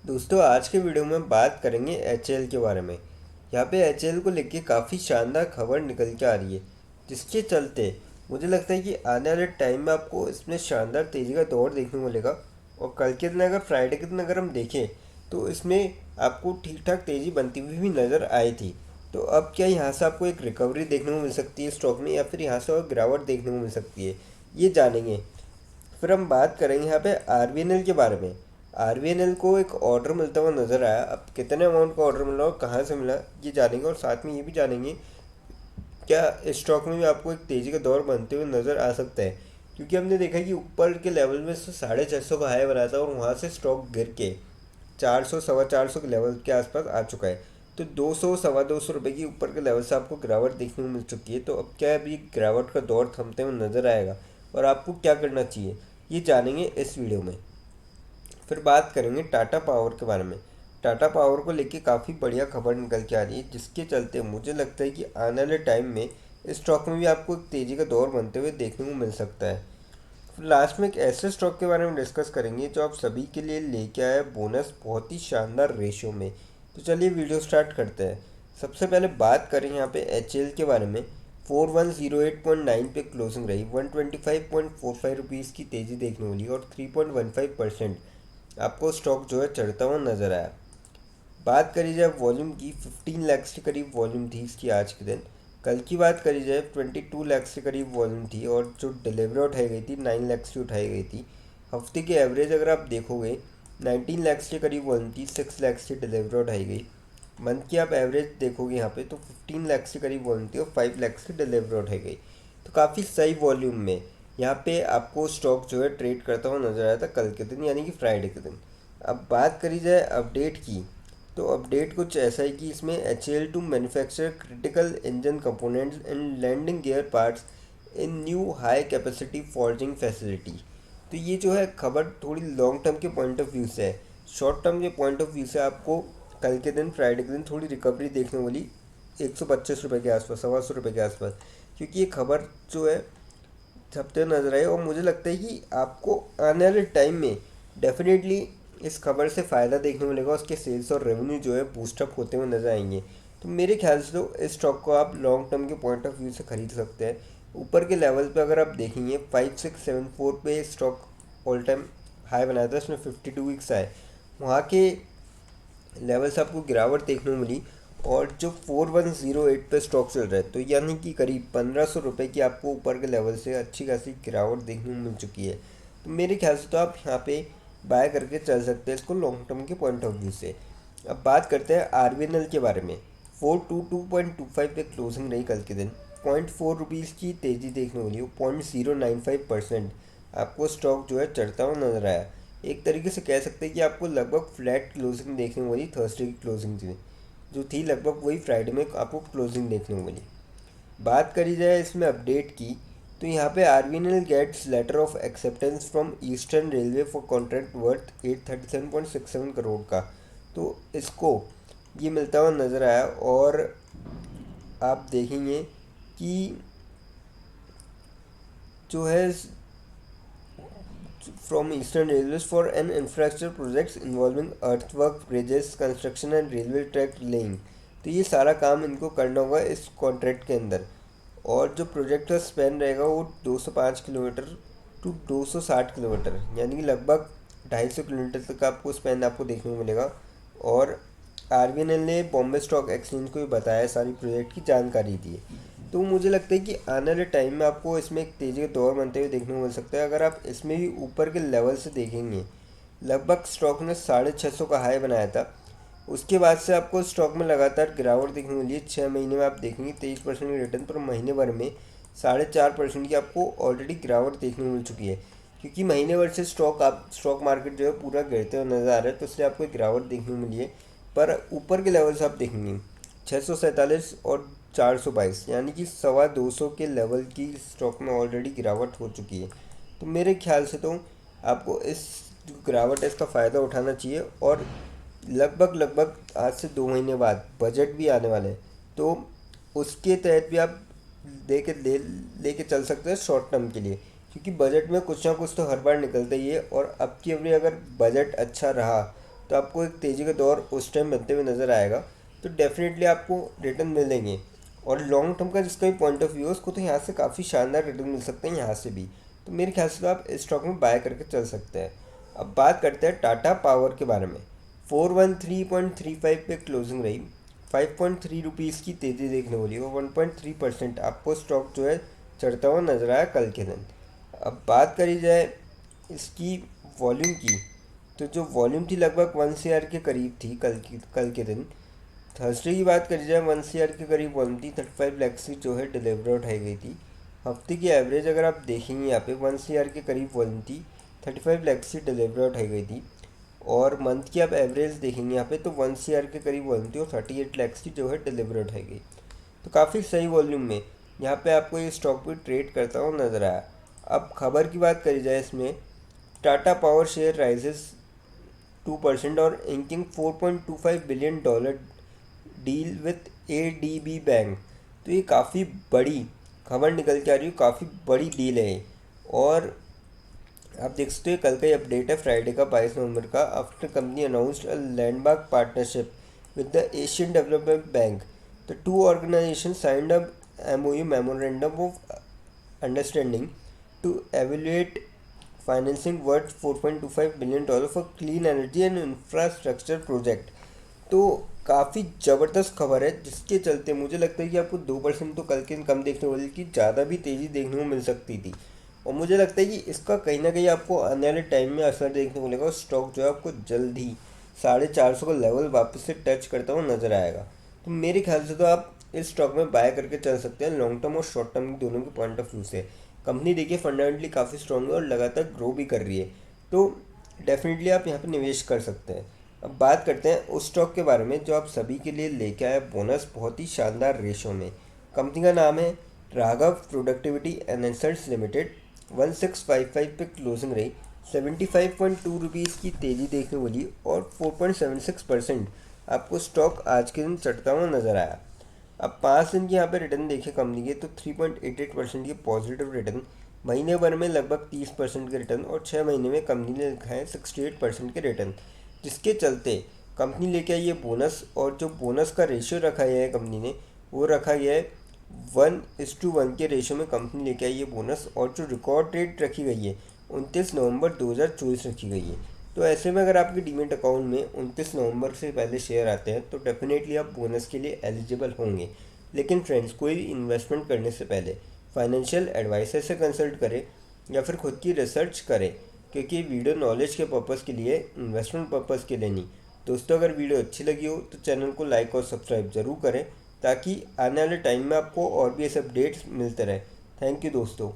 दोस्तों आज के वीडियो में बात करेंगे एचएएल के बारे में। यहाँ पे एचएएल को लेके काफ़ी शानदार खबर निकल के आ रही है, जिसके चलते मुझे लगता है कि आने वाले टाइम में आपको इसमें शानदार तेज़ी का दौर देखने को मिलेगा। और कल के दिन अगर फ्राइडे के दिन अगर हम देखें तो इसमें आपको ठीक ठाक तेज़ी बनती हुई भी नज़र आई थी। तो अब क्या यहाँ से आपको एक रिकवरी देखने को मिल सकती है स्टॉक में, या फिर यहाँ से और गिरावट देखने को मिल सकती है, ये जानेंगे। फिर हम बात करेंगे यहाँ पे आरबीएनएल के बारे में। आरबीएनएल को एक ऑर्डर मिलता हुआ नज़र आया। अब कितने अमाउंट का ऑर्डर मिला और कहाँ से मिला ये जानेंगे, और साथ में ये भी जानेंगे क्या इस स्टॉक में भी आपको एक तेज़ी का दौर बनते हुए नज़र आ सकता है। क्योंकि हमने देखा कि ऊपर के लेवल में से 650 का हाई बनाया था और वहाँ से स्टॉक गिर के 400 450 के लेवल के आसपास आ चुका है। तो 200 सवा 200 रुपये की ऊपर के लेवल से आपको गिरावट देखने को मिल चुकी है। तो अब क्या अभी गिरावट का दौर थमते हुए नज़र आएगा और आपको क्या करना चाहिए, ये जानेंगे इस वीडियो में। फिर बात करेंगे टाटा पावर के बारे में। टाटा पावर को लेके काफ़ी बढ़िया खबर निकल के आ रही है, जिसके चलते मुझे लगता है कि आने वाले टाइम में इस स्टॉक में भी आपको एक तेज़ी का दौर बनते हुए देखने को मिल सकता है। फिर लास्ट में एक ऐसे स्टॉक के बारे में डिस्कस करेंगे जो आप सभी के लिए लेके आया बोनस बहुत ही शानदार रेशियो में। तो चलिए वीडियो स्टार्ट करते हैं। सबसे पहले बात करें यहाँ पे एचएल के बारे में। 4108.9 पे क्लोजिंग रही, 125.45 रुपीज़ की तेज़ी देखने को मिली और 3.15% आपको स्टॉक जो है चढ़ता हुआ नज़र आया। बात करी जाए वॉल्यूम की, 15 लाख के करीब वॉल्यूम थी इसकी आज के दिन। कल की बात करी जाए 22 लाख के करीब वॉल्यूम थी, और जो डिलीवरी उठाई गई थी 9 लाख की उठाई गई थी। हफ्ते की एवरेज अगर आप देखोगे 19 लाख के करीब वॉल्यूम थी, 6 लाख की डिलीवरी उठाई गई। मंथ की आप एवरेज देखोगे यहाँ पे तो 15 लाख के करीब वॉल्यूम थी और 5 लाख की डिलीवरी उठाई गई। तो काफ़ी सही वॉल्यूम में यहाँ पे आपको स्टॉक जो है ट्रेड करता हुआ नजर आया था कल के दिन, यानी कि फ्राइडे के दिन। अब बात करी जाए अपडेट की, तो अपडेट कुछ ऐसा है कि इसमें H L to manufacture critical engine components and landing gear parts in new high capacity forging facility. तो ये जो है खबर थोड़ी लॉन्ग टर्म के पॉइंट ऑफ व्यू से है। शॉर्ट टर्म के पॉइंट ऑफ व्यू से आपको कल के दिन फ्राइडे के दिन थोड़ी रिकवरी देखने वाली 125 रुपये के आसपास, 125 के आसपास, क्योंकि ये खबर जो है छपते नजर आए। और मुझे लगता है कि आपको आने वाले टाइम में डेफिनेटली इस खबर से फ़ायदा देखने को मिलेगा, उसके सेल्स और रेवेन्यू जो है बूस्टअप होते हुए नजर आएंगे। तो मेरे ख्याल से तो इस स्टॉक को आप लॉन्ग टर्म के पॉइंट ऑफ व्यू से ख़रीद सकते हैं। ऊपर के लेवल पे अगर आप देखेंगे 5674 पे स्टॉक ऑल टाइम हाई बनाया था, उसमें 52 वीक्स आए, वहाँ के लेवल से आपको गिरावट देखने को मिली। और जो 4108 पे स्टॉक चल रहा है, तो यानी कि करीब 1500 रुपये की आपको ऊपर के लेवल से अच्छी खासी गिरावट देखने को मिल चुकी है। तो मेरे ख्याल से तो आप यहाँ पे बाय करके चल सकते हैं इसको लॉन्ग टर्म के पॉइंट ऑफ व्यू से। अब बात करते हैं आरबीएनएल के बारे में। 422.25 पे क्लोजिंग रही कल के दिन, 0.4 रुपीज़ की तेज़ी देखने को मिली, 0.095% आपको स्टॉक जो है चढ़ता हुआ नजर आया। एक तरीके से कह सकते हैं कि आपको लगभग फ्लैट क्लोजिंग देखने को मिली। थर्सडे की क्लोजिंग थी जो थी लगभग वही फ्राइडे में आपको क्लोजिंग देखने को मिली। बात करी जाए इसमें अपडेट की, तो यहाँ पे RBNL gets letter of acceptance from Eastern Railway for contract worth 837.67 crore का। तो इसको ये मिलता हुआ नज़र आया। और आप देखेंगे कि जो है from Eastern Railways for an infrastructure projects involving earthwork, bridges, construction and railway track laying। तो ये सारा काम इनको करना होगा इस कॉन्ट्रैक्ट के अंदर। और जो प्रोजेक्ट का स्पैन रहेगा वो 205 किलोमीटर टू 260 किलोमीटर, यानी कि लगभग 250 किलोमीटर तक का आपको स्पैन आपको देखने को मिलेगा। और आरबीएनएल ने बॉम्बे स्टॉक एक्सचेंज को भी बताया, सारी प्रोजेक्ट की जानकारी दी है। तो मुझे लगता है कि आने वाले टाइम में आपको इसमें एक तेज़ी का दौर बनते हुए देखने को मिल सकता है। अगर आप इसमें भी ऊपर के लेवल से देखेंगे, लगभग स्टॉक ने 650 का हाई बनाया था। उसके बाद से आपको स्टॉक में लगातार गिरावट देखने को मिली है। 6 महीने में आप देखेंगे 23% की रिटर्न, पर महीने भर में 4.5% की आपको ऑलरेडी गिरावट देखने को मिल चुकी है। क्योंकि महीने भर से स्टॉक मार्केट जो है पूरा गिरते हुए नज़र आ रहा है, तो इसलिए आपको एक गिरावट देखने को मिली है। पर ऊपर के लेवल से आप देखेंगे 647 और 422, यानी कि 225 के लेवल की स्टॉक में ऑलरेडी गिरावट हो चुकी है। तो मेरे ख्याल से तो आपको इस जो गिरावट है इसका फ़ायदा उठाना चाहिए। और लगभग लगभग आज से 2 महीने बाद बजट भी आने वाले हैं, तो उसके तहत भी आप लेके चल सकते हैं शॉर्ट टर्म के लिए। क्योंकि बजट में कुछ ना कुछ तो हर बार निकलता ही है, और अब की अभी अगर बजट अच्छा रहा तो आपको एक तेज़ी का दौर उस टाइम बनते हुए नज़र आएगा, तो डेफिनेटली आपको रिटर्न मिलेंगे। और लॉन्ग टर्म का जिसका भी पॉइंट ऑफ व्यू है उसको तो यहाँ से काफ़ी शानदार रिटर्न मिल सकते हैं यहाँ से भी। तो मेरे ख्याल से तो आप इस स्टॉक में बाय करके चल सकते हैं। अब बात करते हैं टाटा पावर के बारे में। 413.35 पे क्लोजिंग रही, 5.3 रुपीज़ की तेज़ी देखने वाली और 1.3% आपको स्टॉक जो है चढ़ता हुआ नजर आया कल के दिन। अब बात करी जाए इसकी वॉल्यूम की, तो जो वॉल्यूम थी लगभग 1 CR के करीब थी कल के दिन। थर्सडे की बात करी जाए 1 CR के करीब वॉल्यूम थी, 35 लाख की जो है डिलीवर उठाई गई थी। हफ्ते की एवरेज अगर आप देखेंगे यहाँ पे 1 CR के करीब वॉल्यूम थी, 35 लाख की डिलीवर उठाई गई थी। और मंथ की आप एवरेज देखेंगे यहाँ पे तो 1 CR के करीब वॉल्यूम थी और 38 लाख की जो है डिलीवर उठाई गई। तो काफ़ी सही वॉल्यूम में यहाँ पे आपको ये स्टॉक भी ट्रेड करता हुआ नजर आया। अब खबर की बात करी जाए इसमें, टाटा पावर शेयर राइजेस 2% और inking $4.25 billion deal with ADB bank. तो ये काफ़ी बड़ी खबर निकल के आ रही है, काफ़ी बड़ी डील है। और आप देख सकते हो कल का ही अपडेट है, फ्राइडे का 22 नवंबर का। After company announced a landmark partnership with the Asian Development Bank, the two organization signed a MOU memorandum of understanding to evaluate financing worth $4.25 billion for clean energy and infrastructure project. तो काफ़ी ज़बरदस्त खबर है, जिसके चलते मुझे लगता है कि आपको 2% तो कल के दिन कम देखने वाली की ज़्यादा भी तेज़ी देखने को मिल सकती थी। और मुझे लगता है कि इसका कहीं ना कहीं आपको आने वाले टाइम में असर देखने को मिलेगा और स्टॉक जो है आपको जल्द ही 450 का लेवल वापस से टच करता हुआ नजर आएगा। तो मेरे ख्याल से तो आप इस स्टॉक में बाय करके चल सकते हैं, लॉन्ग टर्म और शॉर्ट टर्म दोनों के पॉइंट ऑफ व्यू से। कंपनी देखिए फंडामेंटली काफ़ी स्ट्रॉन्ग है और लगातार ग्रो भी कर रही है, तो डेफिनेटली आप यहाँ पे निवेश कर सकते हैं। अब बात करते हैं उस स्टॉक के बारे में जो आप सभी के लिए लेके आया बोनस बहुत ही शानदार रेशो में। कंपनी का नाम है राघव प्रोडक्टिविटी एनहेंसर्स लिमिटेड। 1655 पे क्लोजिंग रही, 75.2 रुपीज़ की तेज़ी देखने वाली और 4.76% आपको स्टॉक आज के दिन चढ़ता हुआ नजर आया। अब 5 दिन की यहाँ पे रिटर्न देखें कंपनी के तो 3.88% की पॉजिटिव रिटर्न, महीने भर में लगभग 30% के रिटर्न और 6 महीने में कंपनी ने लिखा है 68% के रिटर्न। जिसके चलते कंपनी लेके आई है बोनस, और जो बोनस का रेशियो रखा गया है कंपनी ने वो रखा गया है 1:1 के रेशियो में कंपनी लेके आई है बोनस। और जो रिकॉर्ड डेट रखी गई है 29 नवंबर 2024 रखी गई है। तो ऐसे में अगर आपके डीमेट अकाउंट में 29 नवंबर से पहले शेयर आते हैं तो डेफिनेटली आप बोनस के लिए एलिजिबल होंगे। लेकिन फ्रेंड्स, कोई भी इन्वेस्टमेंट करने से पहले फाइनेंशियल एडवाइजर से कंसल्ट करें या फिर खुद की रिसर्च करें, क्योंकि वीडियो नॉलेज के पर्पज़ के लिए, इन्वेस्टमेंट पर्पज़ के लिए नहीं। दोस्तों, अगर वीडियो अच्छी लगी हो तो चैनल को लाइक और सब्सक्राइब ज़रूर करें, ताकि आने वाले टाइम में आपको और भी ऐसे अपडेट्स मिलते रहे। थैंक यू दोस्तों।